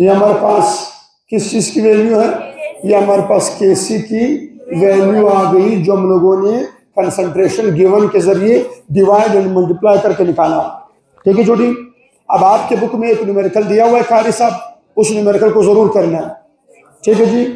ये हमारे पास किस चीज की वैल्यू है, ये हमारे पास Kc की वैल्यू आ गई जो हम लोगों ने कंसंट्रेशन गिवन के जरिए डिवाइड एंड मल्टीप्लाई करके निकाला। ठीक है छोटी, अब आपके बुक में एक न्यूमेरिकल दिया हुआ है कारी साहब, उस न्यूमेरिकल को जरूर करना है। ठीक है जी।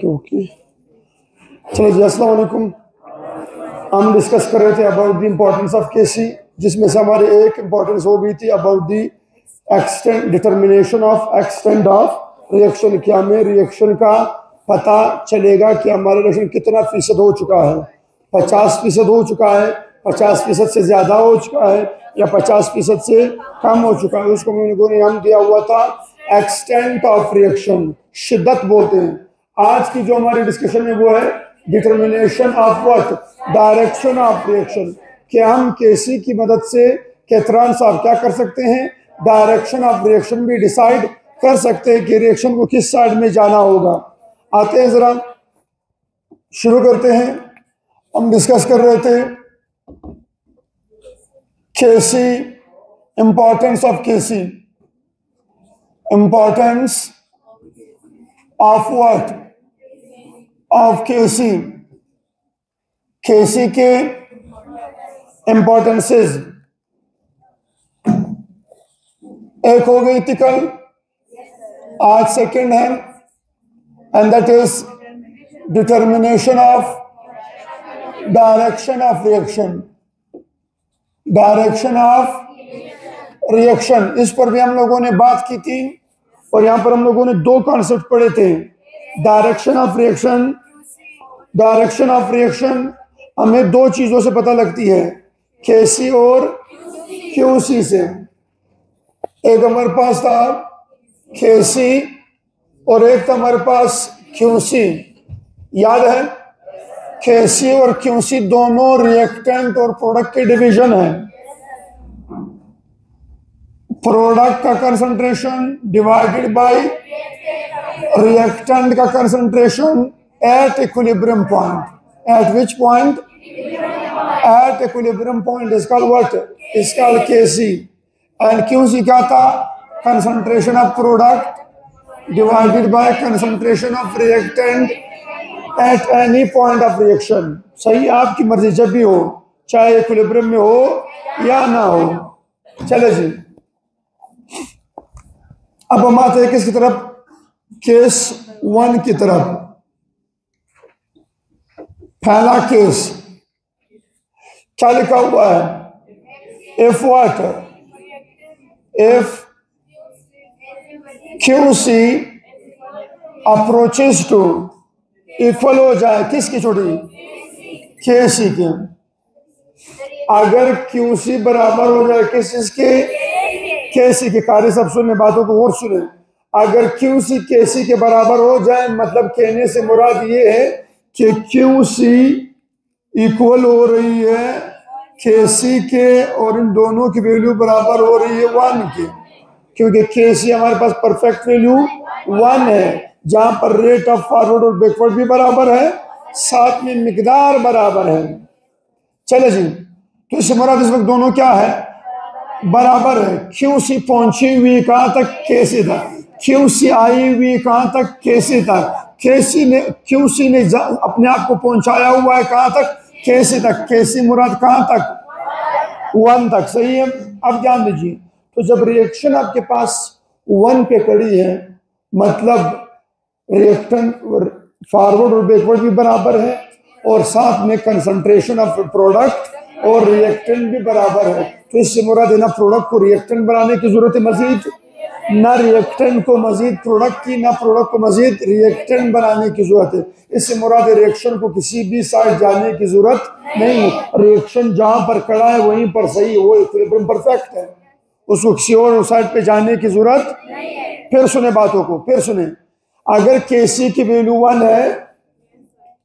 ओके, चलो जी, अस्सलाम वालेकुम। हम डिस्कस कर रहे थे about the importance of Kc, जिसमें से हमारी एक इम्पोर्टेंस हो गई थी about the extent determination of extent of reaction. क्या हमें रिएक्शन का पता चलेगा कि हमारा रिएक्शन कितना फीसद हो चुका है, 50% हो चुका है, 50% से ज़्यादा हो चुका है, या 50% से कम हो चुका है। उसको हम लोगों ने नाम दिया हुआ था एक्सटेंट ऑफ रिएक्शन, शिद्दत बोलते हैं। आज की जो हमारी डिस्कशन है वो है determination of what, direction of reaction. कि हम Kc की मदद से कैथरान साहब क्या कर सकते हैं, डायरेक्शन ऑफ रिएक्शन भी डिसाइड कर सकते हैं कि रिएक्शन को किस साइड में जाना होगा। आते हैं जरा शुरू करते हैं। हम डिस्कस कर रहे थे Kc, importance of Kc, importance of what, of Kc, Kc के इंपॉर्टेंसेस। एक हो गई थी कल, आज सेकंड है, and that is determination of direction of reaction, direction of reaction. इस पर भी हम लोगों ने बात की थी और यहां पर हम लोगों ने दो कॉन्सेप्ट पढ़े थे, direction of reaction. Direction of reaction हमें दो चीजों से पता लगती है, Kc और Qc से। एक हमारे पास था Kc और एक था हमारे पास Qc, याद है? Kc और Qc दोनों रिएक्टेंट और प्रोडक्ट के डिवीजन है। प्रोडक्ट का कंसंट्रेशन डिवाइडेड बाय रिएक्टेंट का concentration at equilibrium point. Eight which point? At equilibrium point is called what? Is called Kc। And Qc क्या था? Concentration of product divided by concentration of reactant at any point of reaction. सही, आपकी मर्जी, जब भी हो, चाहे equilibrium में हो या ना हो। चले जी, अब हम आते हैं किसकी तरफ? केस 1 की तरफ। पहला केस क्या लिखा हुआ है? If what, if Qc approaches to, equal हो जाए किसकी छोटी? Kc के। अगर Qc बराबर हो जाए किस चीज के? Kc के। कारी सब सुनने, बातों को और सुने। अगर Qc Kc के बराबर हो जाए, मतलब कहने से मुराद ये है कि Qc इक्वल हो रही है Kc के और इन दोनों की वैल्यू बराबर हो रही है 1 के, क्योंकि Kc हमारे पास परफेक्ट वैल्यू 1 है, जहां पर रेट ऑफ फॉरवर्ड और बैकवर्ड भी बराबर है, साथ में मिकदार बराबर है। चले जी, तो इससे मुराद इस वक्त दोनों क्या है? बराबर है। Qc पहुंची हुई कहां तक? Kc तक। Qc आई हुई कहां तक? Kc तक। Qc ने अपने आप को पहुंचाया हुआ है कहां तक? Kc तक। Kc मुराद कहां तक? 1 तक। सही है। अब ध्यान दीजिए, तो जब रिएक्शन आपके पास 1 पे खड़ी है, मतलब रिएक्टेंट फॉरवर्ड और बैकवर्ड भी बराबर है और साथ में कंसंट्रेशन ऑफ प्रोडक्ट और रिएक्टेंट भी बराबर है। तो इससे मुराद है ना प्रोडक्ट को रिएक्टेंट बनाने की जरूरत है मजीद, ना रिएक्टेंट को मजीद प्रोडक्ट की, ना प्रोडक्ट को मजीद रिएक्टेंट बनाने की जरूरत है। इससे मुराद है रिएक्शन को किसी भी साइड जाने की जरूरत नहीं है। रिएक्शन जहां पर खड़ा है वहीं पर सही है, वो इक्विलिब्रियम परफेक्ट है, उसको किसी और साइड पे जाने की जरूरत नहीं है। फिर सुने बातों को, फिर सुने। अगर Kc की वैल्यू 1 है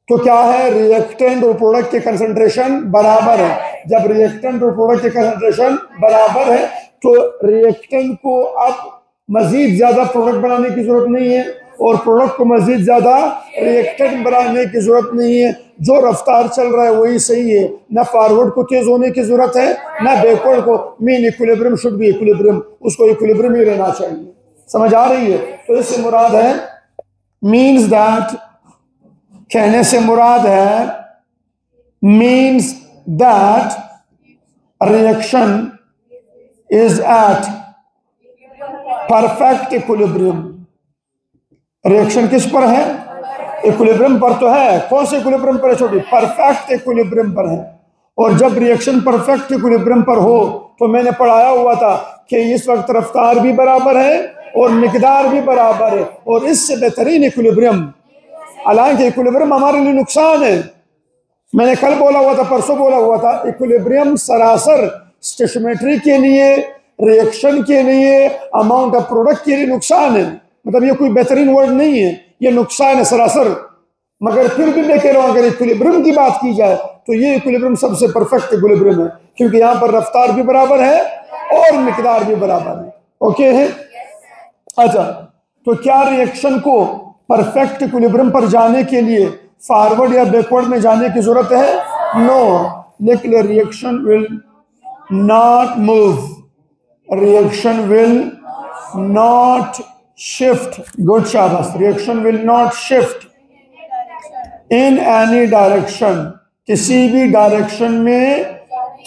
तो क्या है, रिएक्टेंट और प्रोडक्ट के कंसंट्रेशन बराबर है। जब रिएक्टेंट और प्रोडक्ट के कंसंट्रेशन बराबर है तो रिएक्टेंट को अब मजीद ज्यादा प्रोडक्ट बनाने की जरूरत नहीं है और प्रोडक्ट को मजीद ज्यादा रिएक्टेंट बनाने की जरूरत नहीं है। जो रफ्तार चल रहा है वही सही है, ना फॉरवर्ड को तेज होने की जरूरत है ना बैकवर्ड को। Mean equilibrium should be equilibrium, उसको इक्विलिब्रियम ही रहना चाहिए। समझ आ रही है? तो इससे मुराद है, मीन्स दैट, कहने से मुराद है means that reaction is at perfect equilibrium. Reaction किस पर है? इक्विलिब्रियम पर तो है। कौन से इक्विलिब्रियम पर है छोटी? परफेक्ट इक्विलिब्रियम पर है। और जब रिएक्शन परफेक्ट इक्विलिब्रियम पर हो तो मैंने पढ़ाया हुआ था कि इस वक्त रफ्तार भी बराबर है और मिकदार भी बराबर है, और इससे बेहतरीन इक्विलिब्रियम, हालांकि इक्विलिब्रियम हमारे लिए नुकसान है। मैंने कल बोला हुआ था, परसों बोला हुआ था, इक्विलिब्रियम सरासर स्टेशोमेट्री के लिए, रिएक्शन के लिए, अमाउंट ऑफ प्रोडक्ट के लिए नुकसान है। मतलब ये कोई बेहतरीन वर्ड नहीं है, ये नुकसान है सरासर। मगर फिर भी मैं कह रहा हूं अगर इक्विलिब्रियम की बात की जाए तो ये इक्विलिब्रियम सबसे परफेक्ट इक्विलिब्रियम है, क्योंकि यहां पर रफ्तार भी बराबर है और मिकदार भी बराबर है। ओके है? अच्छा, तो क्या रिएक्शन को परफेक्ट इक्विलिब्रियम पर जाने के लिए फॉरवर्ड या बैकवर्ड में जाने की जरूरत है? नो, लेकिन reaction will not move, reaction will not shift, good शाबाश, reaction will not shift in any direction, किसी भी डायरेक्शन में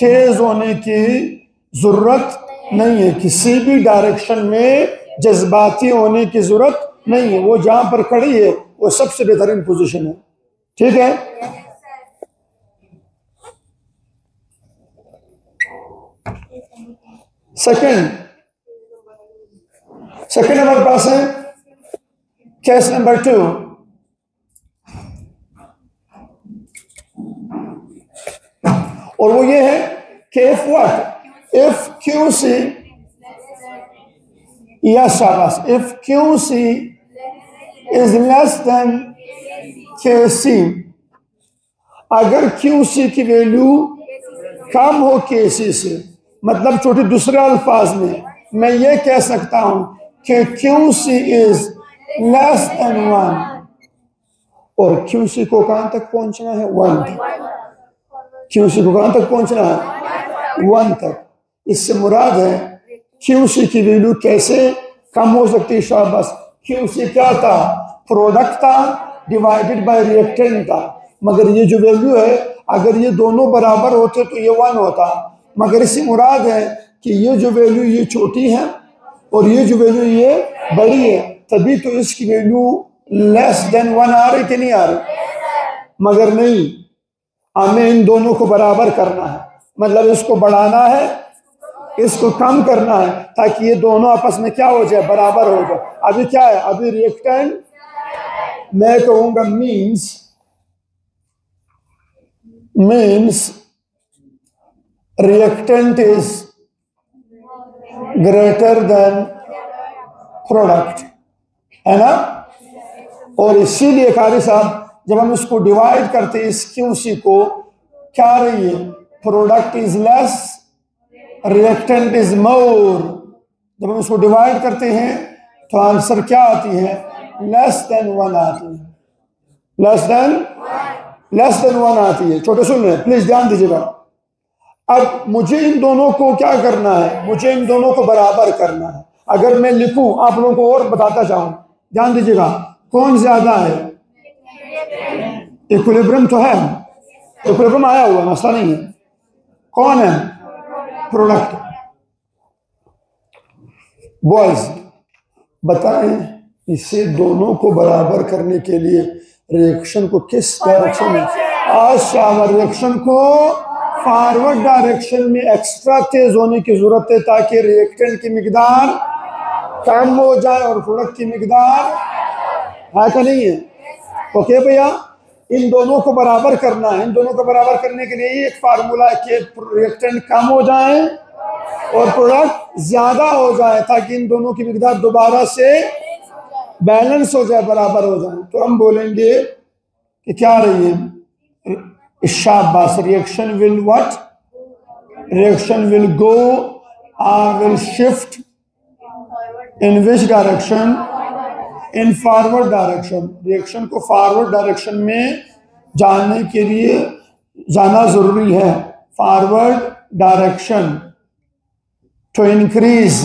तेज होने की जरूरत नहीं है, किसी भी डायरेक्शन में जज्बाती होने की जरूरत नहीं है। वो जहां पर खड़ी है वो सबसे बेहतरीन पोजीशन है। ठीक है? सेकंड हमारे पास है केस नंबर 2। और वो ये है कि if what, if QC, yes शाबाश, if QC is less than KC, अगर QC की वैल्यू कम हो KC से, मतलब छोटे दूसरे अल्फाज में मैं ये कह सकता हूं कि QC इज लेस देन 1, और QC को कहां तक पहुंचना है? 1 तक। QC को कहां तक पहुंचना है? 1 तक। इससे मुराद है QC की वैल्यू कैसे कम हो सकती है? शाबाश, QC क्या था? प्रोडक्ट था डिवाइडेड बाय रिएक्टेंट था। मगर ये जो वैल्यू है, अगर ये दोनों बराबर होते तो ये 1 होता। मगर इससे मुराद है कि ये जो वैल्यू ये छोटी है और ये जो वैल्यू ये बड़ी है, तभी तो इसकी वैल्यू लेस देन 1 आ रही कि नहीं आ रही? मगर नहीं, हमें इन दोनों को बराबर करना है, मतलब इसको बढ़ाना है, इसको कम करना है, ताकि ये दोनों आपस में क्या हो जाए? बराबर हो जाए। अभी क्या है? अभी रिएक्टेंट मैं कहूंगा means reactant is greater than product, है ना? और इसीलिए कारी साहब जब हम इसको डिवाइड करते हैं इस QC को, क्या रही है? Product is less, reactant is more. जब हम इसको डिवाइड करते हैं तो आंसर क्या आती है? लेस देन 1 आती है, लेस देन 1 आती है। छोटे सुन रहे, प्लीज ध्यान दीजिएगा। अब मुझे इन दोनों को क्या करना है? मुझे इन दोनों को बराबर करना है। अगर मैं लिखूं, आप लोगों को और बताता जाऊं, ध्यान दीजिएगा, कौन ज्यादा है? इक्विलिब्रियम तो है, इक्विलिब्रियम आया हुआ, मसला नहीं है। कौन है? प्रोडक्ट। बॉयज बताएं, इसे दोनों को बराबर करने के लिए रिएक्शन को किस डायरेक्शन में? अच्छा, रिएक्शन को फॉरवर्ड डायरेक्शन में एक्स्ट्रा तेज होने की जरूरत है ताकि रिएक्टेंट की मिकदार कम हो जाए और प्रोडक्ट की मिकदार है का नहीं है। ओके भैया, इन दोनों को बराबर करना है। इन दोनों को बराबर करने के लिए एक फार्मूला है कि रिएक्टेंट कम हो जाए और प्रोडक्ट ज्यादा हो जाए ताकि इन दोनों की मिकदार दोबारा से बैलेंस हो जाए, बराबर हो जाए। तो हम बोलेंगे कि क्या रही है, शाबाश, reaction will what, reaction will go will shift in which direction, in forward direction. Reaction को फॉरवर्ड डायरेक्शन में जाने के लिए जाना जरूरी है, forward direction, to increase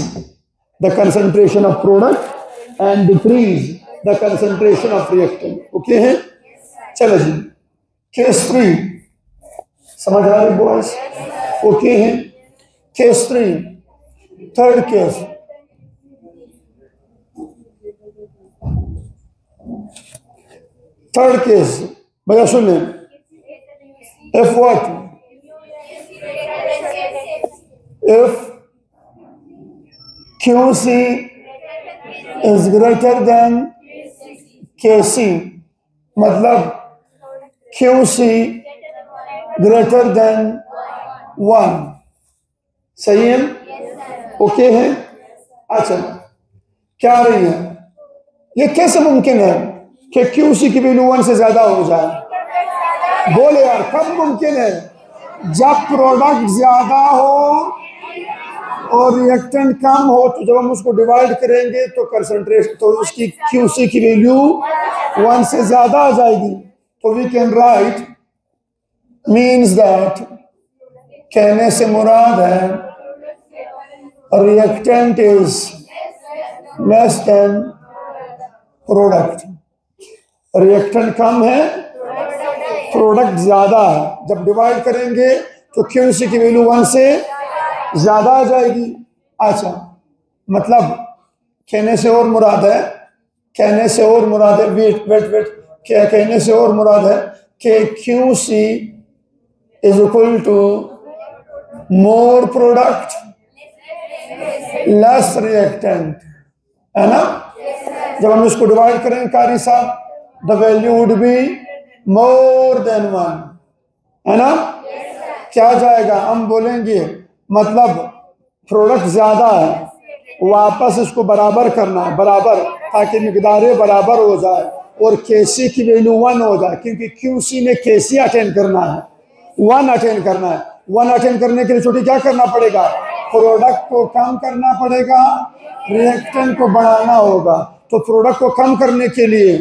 the concentration of product and decrease the concentration of reactant. Okay है, चलो जी, केस 3 समझ आ रही बॉयज? ओके है, case 3, third case. Third case भैया सुन लें, if what, if QC is greater than KC, मतलब QC greater than 1, सही है? ओके है। अच्छा, क्या रही है, ये कैसे मुमकिन है कि QC की वैल्यू 1 से ज्यादा हो जाए? बोले यार, कब मुमकिन है? जब प्रोडक्ट ज्यादा हो और रिएक्टेंट कम हो। तो जब हम उसको डिवाइड करेंगे तो कंसंट्रेशन, तो उसकी QC की वैल्यू 1 से ज्यादा आ जाएगी। तो we can write, means that, कहने से मुराद है reactant is less than product. Reactant कम है, प्रोडक्ट ज्यादा है। जब डिवाइड करेंगे तो QC की वैल्यू 1 से ज्यादा आ जाएगी। अच्छा, मतलब कहने से और मुराद है, कहने से और मुराद है, वेट वेट वेट, क्या कहने से और मुराद है कि QC is equal to more product less reactant, है ना? जब हम इसको डिवाइड करेंगे कारी साहब, the value would be more than 1, है ना? क्या जाएगा, हम बोलेंगे मतलब प्रोडक्ट ज्यादा है, वापस इसको बराबर करना है, बराबर, ताकि मिकदारें बराबर हो जाए और KC की वैल्यू 1 हो जाए, क्योंकि QC में KC अटेंड करना है, 1 अटेंड करना है। 1 अटेंड करने के लिए छोटी क्या करना पड़ेगा, प्रोडक्ट को कम करना पड़ेगा, रिएक्टेंट को बढ़ाना होगा। तो प्रोडक्ट को कम करने के लिए,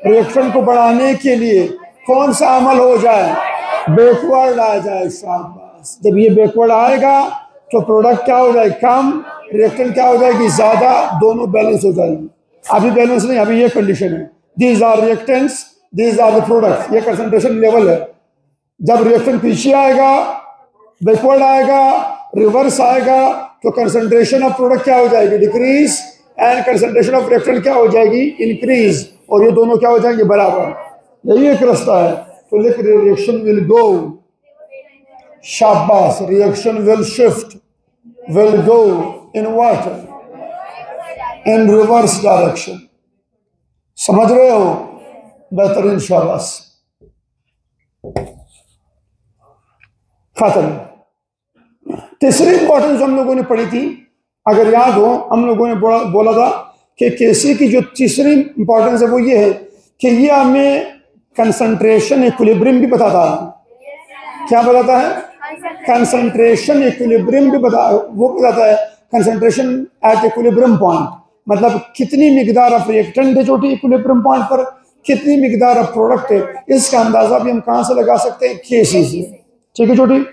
रिएक्टेंट को बढ़ाने के लिए कौन सा अमल हो जाए, बैकवर्ड आ जाए। शाबाश, जब ये बैकवर्ड आएगा तो प्रोडक्ट क्या हो जाए, कम, रिएक्टेंट क्या हो जाएगी, ज्यादा, दोनों बैलेंस हो जाएगी। अभी बैलेंस नहीं, अभी ये कंडीशन है, these are reactants, these are the product, ये कंसंट्रेशन लेवल है। जब रिएक्टेंट पीछे आएगा, बैकवर्ड आएगा, रिवर्स आएगा, तो कंसंट्रेशन ऑफ प्रोडक्ट क्या हो जाएगी, decrease, and concentration of reactant क्या हो जाएगी, इंक्रीज, और ये दोनों क्या हो जाएंगे, बराबर। यही एक रास्ता है। तो लिख, रिएक्शन विल गो, शाबाश, reaction will shift, will go in what, in reverse direction. समझ रहे हो? बेहतरीन, शाबाश, खत्म। तीसरी इंपॉर्टेंस हम लोगों ने पढ़ी थी, अगर याद हो, हम लोगों ने बोला था कि KC की जो तीसरी इंपॉर्टेंस है वो ये है कि ये हमें कंसंट्रेशन इक्विलिब्रियम भी बताता है। क्या बताता है? कंसंट्रेशन इक्विलिब्रियम भी वो बताता है, कंसंट्रेशन एट इक्विलिब्रियम पॉइंट, मतलब कितनी मिकदार ऑफ रिएक्टेंट है छोटी इक्विलिब्रियम पॉइंट पर, कितनी मिकदार ऑफ प्रोडक्ट है। इसका अंदाजा भी हम कहां से लगा सकते हैं, KC से। ठीक है छोटी?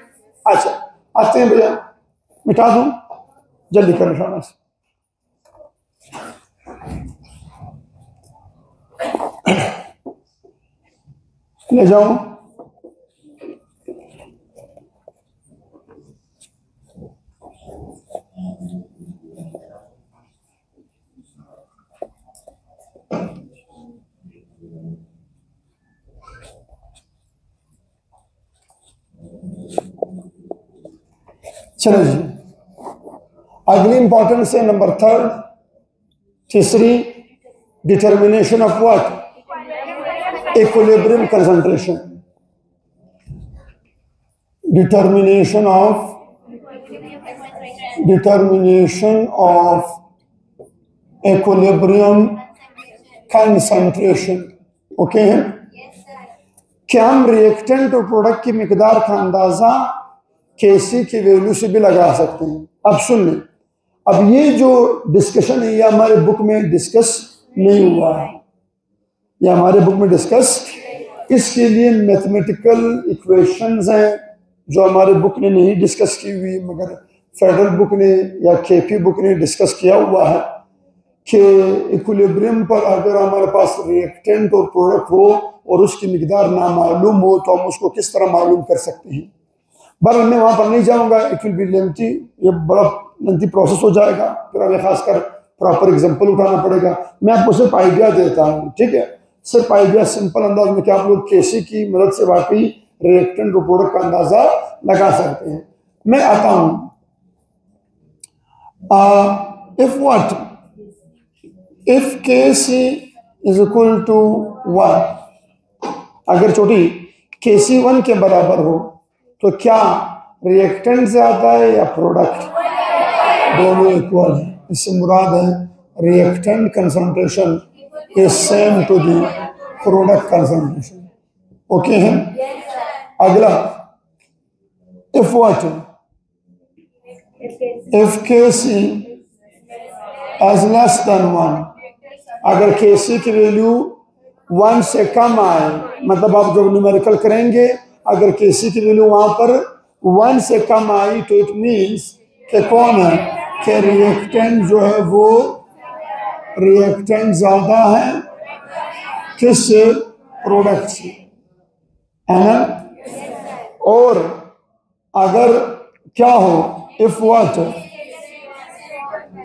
अच्छा, आते हैं भैया, मिटा दूं, जल्दी करें, शाबाश। ले जाओ। चलो जी, अगली इंपॉर्टेंस है नंबर 3, तीसरी, determination of what? Equilibrium concentration. Determination of equilibrium concentration. Okay, क्या हम रिएक्टेंट और प्रोडक्ट की मिकदार का अंदाजा केसी की वैल्यू से भी लगा सकते हैं? अब सुन लें, अब ये जो डिस्कशन है ये हमारे बुक में डिस्कस नहीं हुआ है, ये हमारे बुक में डिस्कस, इसके लिए मैथमेटिकल इक्वेशंस हैं जो हमारे बुक ने नहीं डिस्कस की हुई, मगर फेडरल बुक ने या केपी बुक ने डिस्कस किया हुआ है कि इक्विलिब्रियम पर अगर हमारे पास रिएक्टेंट और प्रोडक्ट हो और उसकी मिकदार ना मालूम हो तो हम उसको किस तरह मालूम कर सकते हैं। बहरहाल मैं वहाँ पर नहीं जाऊँगा, इट विल बी लेंथी, ये बड़ा लेंथी प्रोसेस हो जाएगा, फिर हमें खासकर प्रॉपर एग्जाम्पल उठाना पड़ेगा। मैं आपको सिर्फ आइडिया देता हूँ, ठीक है, सिर्फ आइडिया सिंपल अंदाज में क्या आप लोग केसी की मदद से वाकई रिएक्टेंट और प्रोडक्ट का अंदाजा लगा सकते हैं। मैं आता हूँ, if Kc is equal to 1, अगर छोटी Kc 1 के बराबर हो तो क्या रिएक्टेंट ज्यादा है या प्रोडक्ट? दोनों इक्वल है। इससे मुराद है reactant concentration is same to the product concentration. Okay है। अगला, if what? if Kc as less than 1, अगर Kc की वैल्यू 1 से कम आए, मतलब आप जब न्यूमेरिकल करेंगे अगर Kc की वैल्यू वहां पर 1 से कम आई तो इट मीन्स कि कौन है, कि रिएक्टेंट जो है वो रिएक्टेंट ज्यादा है किससे? प्रोडक्ट से, है ना। और अगर क्या हो, if what?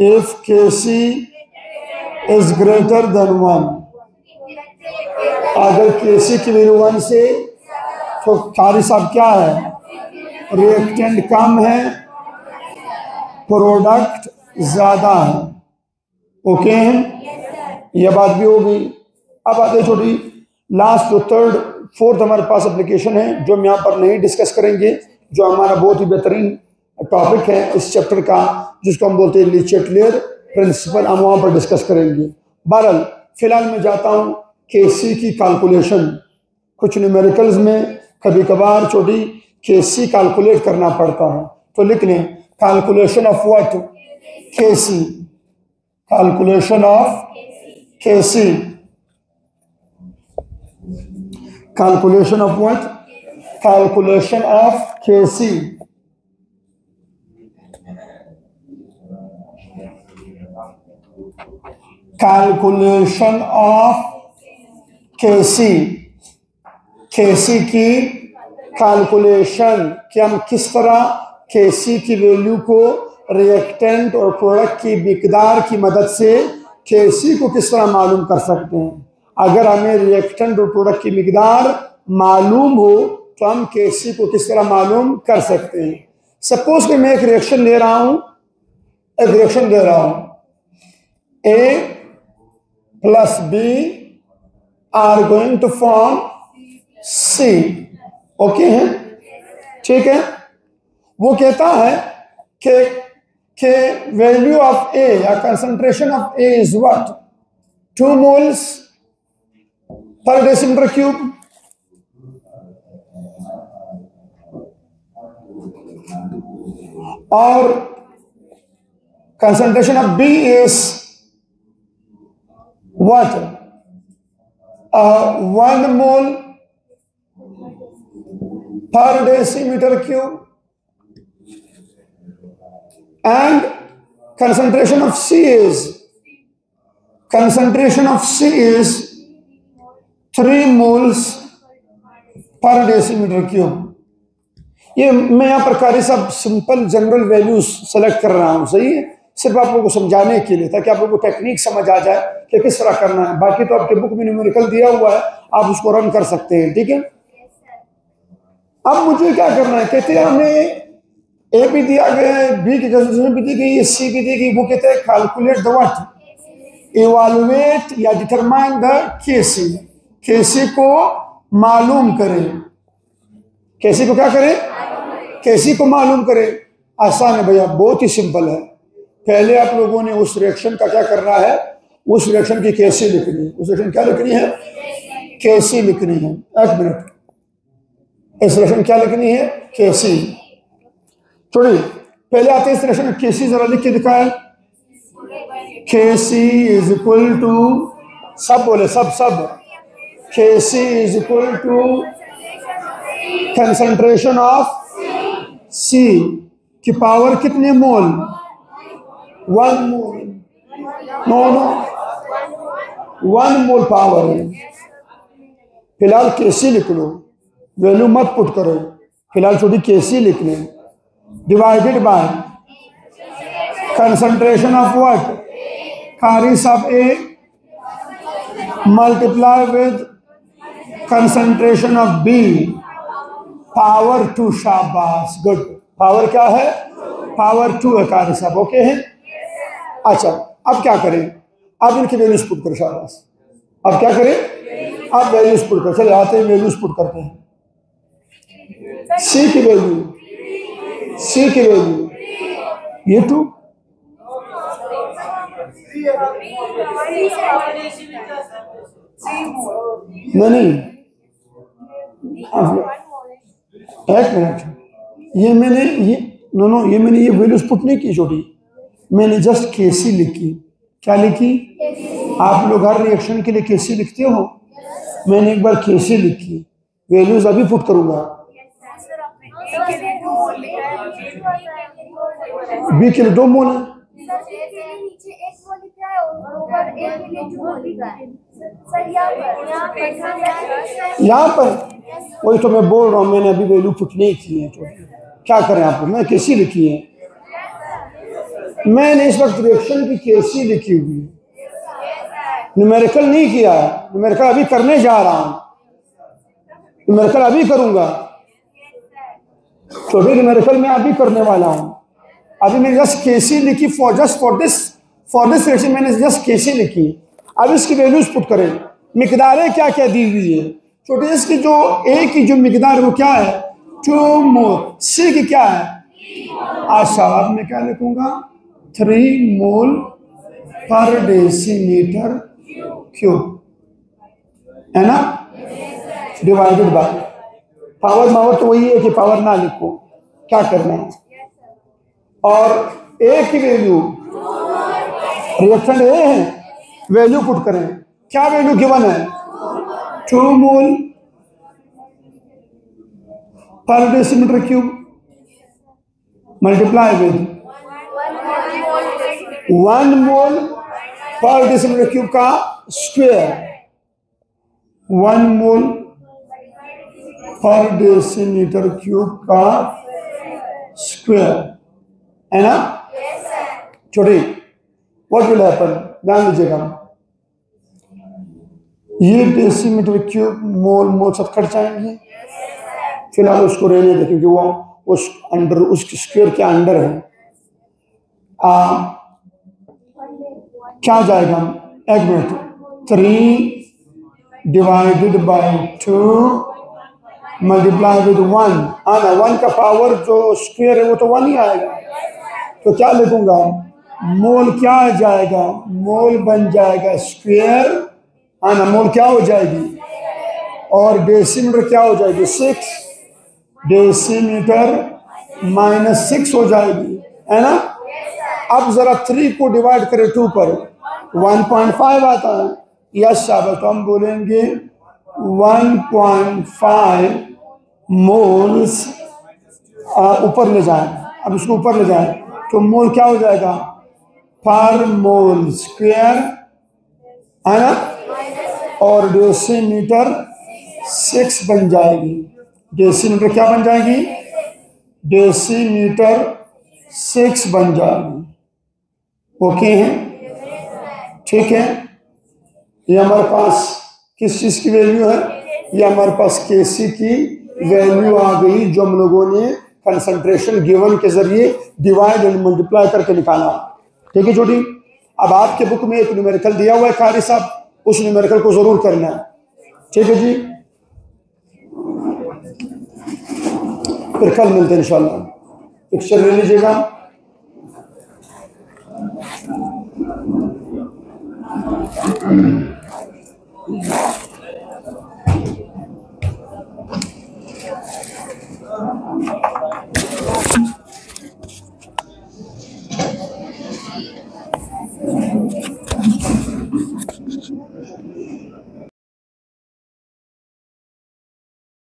if Kc is greater than 1, अगर Kc की वैल्यू 1 से, तो कारी साहब क्या है, रिएक्टेंट कम है प्रोडक्ट ज्यादा है। ओके है, यह बात भी हो गई। अब आते छोटी लास्ट जो थर्ड फोर्थ हमारे पास एप्लीकेशन है जो हम यहाँ पर नहीं डिस्कस करेंगे, जो हमारा बहुत ही बेहतरीन टॉपिक है इस चैप्टर का, जिसको हम बोलते हैं ली चैटलियर प्रिंसिपल, हम वहाँ पर डिस्कस करेंगे। बहरहाल फिलहाल मैं जाता हूँ केसी की कैलकुलेशन, कुछ न्यूमेरिकल्स में कभी कभार छोटी केसी कैलकुलेट करना पड़ता है, तो लिख लें calculation of what? KC, calculation of KC, calculation of what? Calculation of KC. Calculation of KC, KC की कैलकुलेशन, कि हम किस तरह केसी की वैल्यू को रिएक्टेंट और प्रोडक्ट की मिकदार की मदद से केसी को किस तरह मालूम कर सकते हैं। अगर हमें रिएक्टेंट और प्रोडक्ट की मिकदार मालूम हो तो हम केसी को किस तरह मालूम कर सकते हैं। सपोज कि मैं एक रिएक्शन दे रहा हूं, A plus B are going to form C। Okay है, ठीक है। वो कहता है कि वैल्यू ऑफ A या concentration of A is what? 2 moles per decimetre cube. और concentration of B is what? 1 mole per decimeter cube, and concentration of C is 3 moles per decimeter cube। ये मैं यहाँ पर कारी साहब सिंपल जनरल वैल्यूज सेलेक्ट कर रहा हूँ, सही है, सिर्फ आप लोगों को समझाने के लिए, ताकि आप लोगों को टेक्निक समझ आ जाए कि किस तरह करना है। बाकी तो आपके बुक में न्यूमेरिकल दिया हुआ है, आप उसको रन कर सकते हैं, ठीक है। अब मुझे क्या करना है, कहते हैं हमें ए भी दिया गया है, बी की कैलकुलेशन भी दी गई है, सी भी दी गई। वो कहते हैं कैलकुलेट द व्हाट, इवैल्यूएट या डिटरमाइन द केसी, केसी को मालूम करें। केसी को क्या करें? केसी को मालूम करें। आसान है भैया, बहुत ही सिंपल है। पहले आप लोगों ने उस रिएक्शन का क्या करना है, उस रिएक्शन की केसी लिखनी है। उस रिएक्शन क्या लिखनी है? केसी लिखनी है। एक मिनट, इस रिएक्शन क्या लिखनी है? केसी। छोड़िए, पहले आते हैं इस रिएक्शन में केसी, जरा लिख के दिखाए। केसी इज इक्वल टू, सब बोले, सब KC is equal to concentration of C की पावर कितने मोल? 1 मोल। नो 1 मोल पावर है। फिलहाल केसी लिख लो, वैल्यू मत पुट करो। फिलहाल छोटी केसी लिख लें। Divided by concentration of what? कारिस of A multiply with concentration of B power 2। शाबाश, गुड। पावर क्या है? पावर 2 है कारी साहब, ओके है। अच्छा, अब क्या करें? अब इनकी वैल्यूज पुट करो। शाबाश। अब क्या करें? अब वैल्यूज पुट करो। चलिए आते हैं, वैल्यूज पुट करते हैं। सी की वैल्यू, सी की वैल्यू ये 2, नहीं एक मिनट, ये मैंने ये मैंने ये वैल्यूज पुट नहीं की छोटी, मैंने जस्ट केसी लिखी। क्या लिखी? आप लोग हर रिएक्शन के लिए केसी लिखते हो, मैंने एक बार केसी लिखी। वैल्यूज अभी पुट करूंगा। बी के लिए 2 मोल है, यहाँ पर वही तो मैं बोल रहा हूँ, मैंने अभी वैल्यू पुट नहीं की है। क्या करें आपको, मैं केसी लिखी है। मैंने इस वक्त रिएक्शन की केसी लिखी हुई है, न्यूमेरिकल नहीं किया है। न्यूमेरिकल अभी करने जा रहा हूं, न्यूमेरिकल अभी करूंगा। छोटे न्यूमेरिकल मैं अभी करने वाला हूं। अभी मैंने जस्ट केसी लिखी फॉर दिस रिएक्शन, मैंने जस्ट केसी लिखी। अब इसकी वैल्यूज पुट करें। मिकदारें क्या क्या दी हुई है छोटे, इसकी जो ए की जो मिकदार है वो क्या है? 2 मोल। सी की क्या है? अच्छा, अब मैं क्या लिखूंगा? 3 मोल पर डेसीमीटर क्यूब, है ना? डिवाइडेड बाय पावर तो वही है कि पावर ना लिखो, क्या करना है? और ए की वैल्यू, रिएक्शन ए है, वैल्यू पुट करें। क्या वैल्यू गिवन है? 2 मोल पर डेसीमीटर क्यूब मल्टीप्लाई विद 1 मोल पर डेसीमीटर क्यूब का स्क्वायर। 1 मोल पर डेसीमीटर क्यूब का स्क्वायर, है ना? छोटे, व्हाट विल हैपन? ध्यान दीजिएगा, ये डेसीमीटर क्यूब मोल सब कट जाएंगे। फिलहाल उसको रहने दें क्योंकि वो उस अंडर, उस स्क्वायर के अंडर है। क्या जाएगा? एक minute, 3 divided by 2 multiply with 1। आना 1 का पावर जो स्क्वायर है वो तो 1 ही आएगा। तो क्या लिखूंगा? मोल क्या आ जाएगा? मोल बन जाएगा स्क्वायर, आना मोल क्या हो जाएगी? और डेसीमीटर क्या हो जाएगी? 6। डेसीमीटर -6 हो जाएगी, है ना? अब जरा 3 को डिवाइड करें 2 पर, 1.5 आता है। यस शाबाश, तो हम बोलेंगे 1.5 मोल्स ऊपर ले जाए। अब इसको ऊपर ले जाए तो मोल क्या हो जाएगा? पर मोल स्क्वायर, है ना? और डेसीमीटर 6 बन जाएगी। डेसीमीटर क्या बन जाएगी? डेसीमीटर 6 बन जाएगी। ओके है, ठीक है। ये हमारे पास किस चीज की वैल्यू है? ये हमारे पास केसी की वैल्यू आ गई जो हम लोगों ने कंसंट्रेशन गिवन के जरिए डिवाइड एंड मल्टीप्लाई करके निकाला। ठीक है छोटी, अब आपके बुक में एक न्यूमेरिकल दिया हुआ है कारी साहब, उस न्यूमेरिकल को जरूर करना है। ठीक है जी, फिर कल मिलते हैं इंशाल्लाह। पिक्चर ले लीजिएगा।